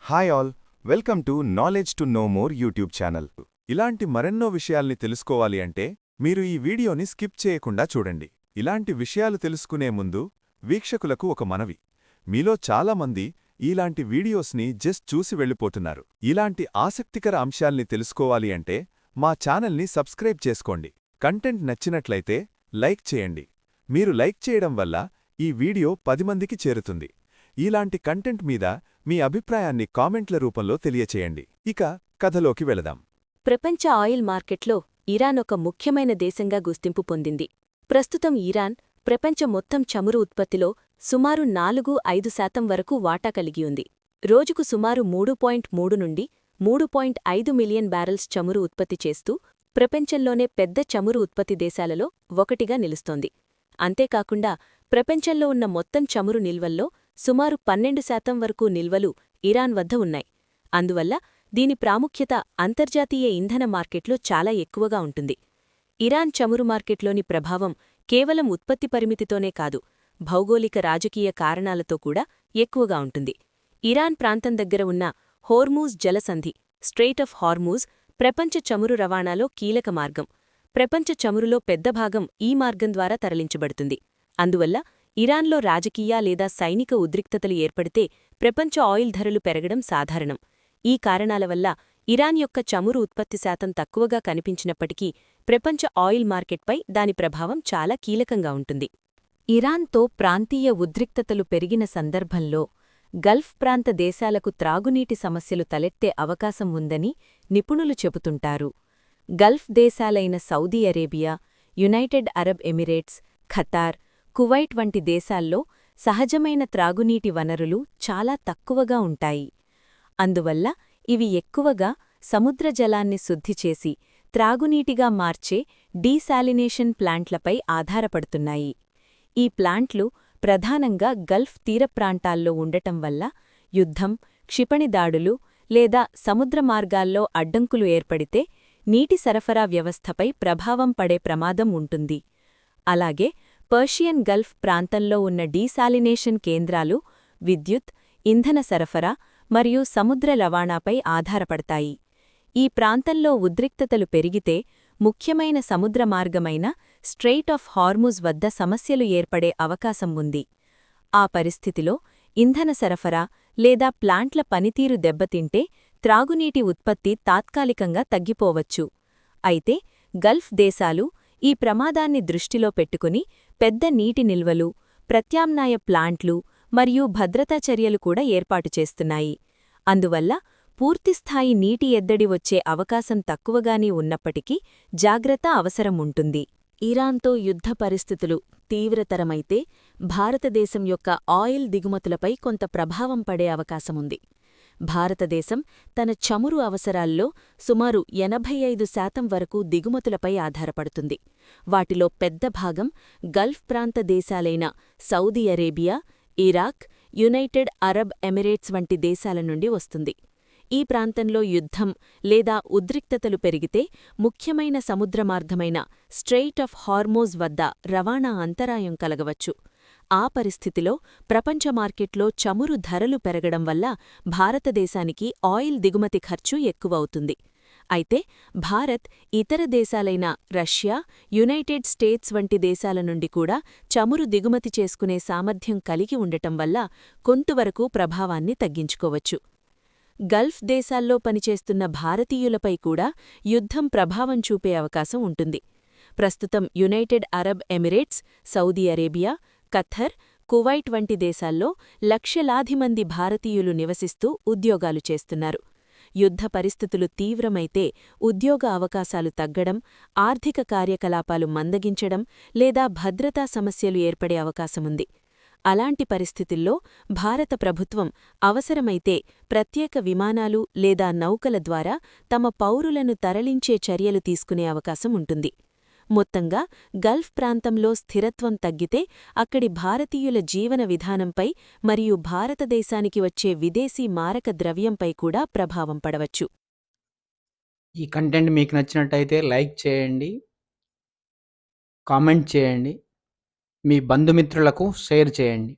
Hi all, welcome to knowledge to know more YouTube channel. ఇలాంటి మరెన్నో విషయాల్ని తెలుసుకోవాలి అంటే మీరు ఈ వీడియోని స్కిప్ చేయకుండా చూడండి. ఇలాంటి విషయాలు తెలుసుకునే ముందు వీక్షకులకు ఒక మనవి. మీలో చాలామంది ఇలాంటి వీడియోస్ని జస్ట్ చూసి వెళ్ళిపోతున్నారు. ఇలాంటి ఆసక్తికర అంశాల్ని తెలుసుకోవాలి అంటే మా ఛానల్ని సబ్స్క్రైబ్ చేసుకోండి. కంటెంట్ నచ్చినట్లయితే లైక్ చేయండి. మీరు లైక్ చేయడం వల్ల ఈ వీడియో 10 మందికి చేరుతుంది. ఇలాంటి కంటెంట్ మీద మీ అభిప్రాయాన్ని కామెంట్ల రూపంలో తెలియచేయండి. ఇక కథలోకి వెళదాం. ప్రపంచ ఆయిల్ మార్కెట్లో ఇరాన్ ఒక ముఖ్యమైన దేశంగా గుర్తింపు పొందింది. ప్రస్తుతం ఇరాన్ ప్రపంచ మొత్తం చమురు ఉత్పత్తిలో సుమారు 4–5% వరకు వాటా కలిగి ఉంది. రోజుకు సుమారు 3.3 నుండి 3.5 మిలియన్ బ్యారెల్స్ చమురు ఉత్పత్తి చేస్తూ ప్రపంచంలోనే పెద్ద చమురు ఉత్పత్తి దేశాలలో ఒకటిగా నిలుస్తోంది. అంతేకాకుండా ప్రపంచంలో ఉన్న మొత్తం చమురు నిల్వల్లో సుమారు 12% వరకు నిల్వలు ఇరాన్ వద్ద ఉన్నాయి. అందువల్ల దీని ప్రాముఖ్యత అంతర్జాతీయ ఇంధన మార్కెట్లో చాలా ఎక్కువగా ఉంటుంది. ఇరాన్ చమురు మార్కెట్లోని ప్రభావం కేవలం ఉత్పత్తి పరిమితితోనే కాదు, భౌగోళిక రాజకీయ కారణాలతో కూడా ఎక్కువగా ఉంటుంది. ఇరాన్ ప్రాంతం దగ్గర ఉన్న హోర్మూజ్ జలసంధి, స్ట్రెయిట్ ఆఫ్ హార్మూజ్, ప్రపంచ చమురు రవాణాలో కీలక మార్గం. ప్రపంచ చమురులో పెద్ద భాగం ఈ మార్గం ద్వారా తరలించబడుతుంది. అందువల్ల ఇరాన్లో రాజకీయ లేదా సైనిక ఉద్రిక్తతలు ఏర్పడితే ప్రపంచ ఆయిల్ ధరలు పెరగడం సాధారణం. ఈ కారణాల వల్ల ఇరాన్ యొక్క చమురు ఉత్పత్తి శాతం తక్కువగా కనిపించినప్పటికీ ప్రపంచ ఆయిల్ మార్కెట్పై దాని ప్రభావం చాలా కీలకంగా ఉంటుంది. ఇరాన్తో ప్రాంతీయ ఉద్రిక్తతలు పెరిగిన సందర్భంలో గల్ఫ్ ప్రాంత దేశాలకు త్రాగునీటి సమస్యలు తలెత్తే అవకాశం ఉందని నిపుణులు చెబుతుంటారు. గల్ఫ్ దేశాలైన Saudi Arabia, United Arab Emirates, Qatar, Kuwait వంటి దేశాల్లో సహజమైన త్రాగునీటి వనరులు చాలా తక్కువగా ఉంటాయి. అందువల్ల ఇవి ఎక్కువగా సముద్ర జలాన్ని శుద్ధి చేసి త్రాగునీటిగా మార్చే డీశాలినేషన్ ప్లాంట్లపై ఆధారపడుతున్నాయి. ఈ ప్లాంట్లు ప్రధానంగా గల్ఫ్ తీరప్రాంతాల్లో ఉండటం వల్ల యుద్ధం, క్షిపణి దాడులు లేదా సముద్ర మార్గాల్లో అడ్డంకులు ఏర్పడితే నీటి సరఫరా వ్యవస్థపై ప్రభావం పడే ప్రమాదం ఉంటుంది. అలాగే పర్షియన్ గల్ఫ్ ప్రాంతంలో ఉన్న డీశాలినేషన్ కేంద్రాలు విద్యుత్, ఇంధన సరఫరా మరియు సముద్ర రవాణాపై ఆధారపడతాయి. ఈ ప్రాంతంలో ఉద్రిక్తతలు పెరిగితే ముఖ్యమైన సముద్ర మార్గమైన స్ట్రెయిట్ ఆఫ్ హార్ముజ్ వద్ద సమస్యలు ఏర్పడే అవకాశం ఉంది. ఆ పరిస్థితిలో ఇంధన సరఫరా లేదా ప్లాంట్ల పనితీరు దెబ్బతింటే త్రాగునీటి ఉత్పత్తి తాత్కాలికంగా తగ్గిపోవచ్చు. అయితే గల్ఫ్ దేశాలు ఈ ప్రమాదాన్ని దృష్టిలో పెట్టుకుని పెద్ద నీటి నిల్వలు, ప్రత్యామ్నాయ ప్లాంట్లు మరియు భద్రతా చర్యలు కూడా ఏర్పాటు చేస్తున్నాయి. అందువల్ల పూర్తిస్థాయి నీటి ఎద్దడి వచ్చే అవకాశం తక్కువగానే ఉన్నప్పటికీ జాగ్రత్త అవసరం ఉంటుంది. ఇరాన్తో యుద్ధ పరిస్థితులు తీవ్రతరమైతే భారతదేశం యొక్క ఆయిల్ దిగుమతులపై కొంత ప్రభావం పడే అవకాశముంది. భారతదేశం తన చమురు అవసరాల్లో సుమారు 85% వరకు దిగుమతులపై ఆధారపడుతుంది. వాటిలో పెద్ద భాగం గల్ఫ్ ప్రాంత దేశాలైన Saudi Arabia, Iraq, United Arab Emirates వంటి దేశాల నుండి వస్తుంది. ఈ ప్రాంతంలో యుద్ధం లేదా ఉద్రిక్తతలు పెరిగితే ముఖ్యమైన సముద్రమార్గమైన స్ట్రెయిట్ ఆఫ్ హార్మోజ్ వద్ద రవాణా అంతరాయం కలగవచ్చు. ఆ పరిస్థితిలో ప్రపంచ మార్కెట్లో చమురు ధరలు పెరగడం వల్ల భారతదేశానికి ఆయిల్ దిగుమతి ఖర్చు ఎక్కువవుతుంది. అయితే భారత్ ఇతర దేశాలైన రష్యా, యునైటెడ్ స్టేట్స్ వంటి దేశాల నుండి కూడా చమురు దిగుమతి చేసుకునే సామర్థ్యం కలిగి ఉండటం వల్ల కొంతవరకు ప్రభావాన్ని తగ్గించుకోవచ్చు. గల్ఫ్ దేశాల్లో పనిచేస్తున్న భారతీయులపై కూడా యుద్ధం ప్రభావం చూపే అవకాశం ఉంటుంది. ప్రస్తుతం United Arab Emirates, Saudi Arabia, Qatar, Kuwait వంటి దేశాల్లో లక్షలాది మంది భారతీయులు నివసిస్తూ ఉద్యోగాలు చేస్తున్నారు. యుద్ధ పరిస్థితులు తీవ్రమైతే ఉద్యోగ అవకాశాలు తగ్గడం, ఆర్థిక కార్యకలాపాలు మందగించడం లేదా భద్రతా సమస్యలు ఏర్పడే అవకాశముంది. అలాంటి పరిస్థితుల్లో భారత ప్రభుత్వం అవసరమైతే ప్రత్యేక విమానాలు లేదా నౌకల ద్వారా తమ పౌరులను తరలించే చర్యలు తీసుకునే అవకాశం ఉంటుంది. మొత్తంగా గల్ఫ్ ప్రాంతంలో స్థిరత్వం తగ్గితే అక్కడి భారతీయుల జీవన విధానంపై మరియు భారతదేశానికి వచ్చే విదేశీ మారక ద్రవ్యంపై కూడా ప్రభావం పడవచ్చు. ఈ కంటెంట్ మీకు నచ్చినట్టయితే లైక్ చేయండి, కామెంట్ చేయండి, మీ బంధుమిత్రులకు షేర్ చేయండి.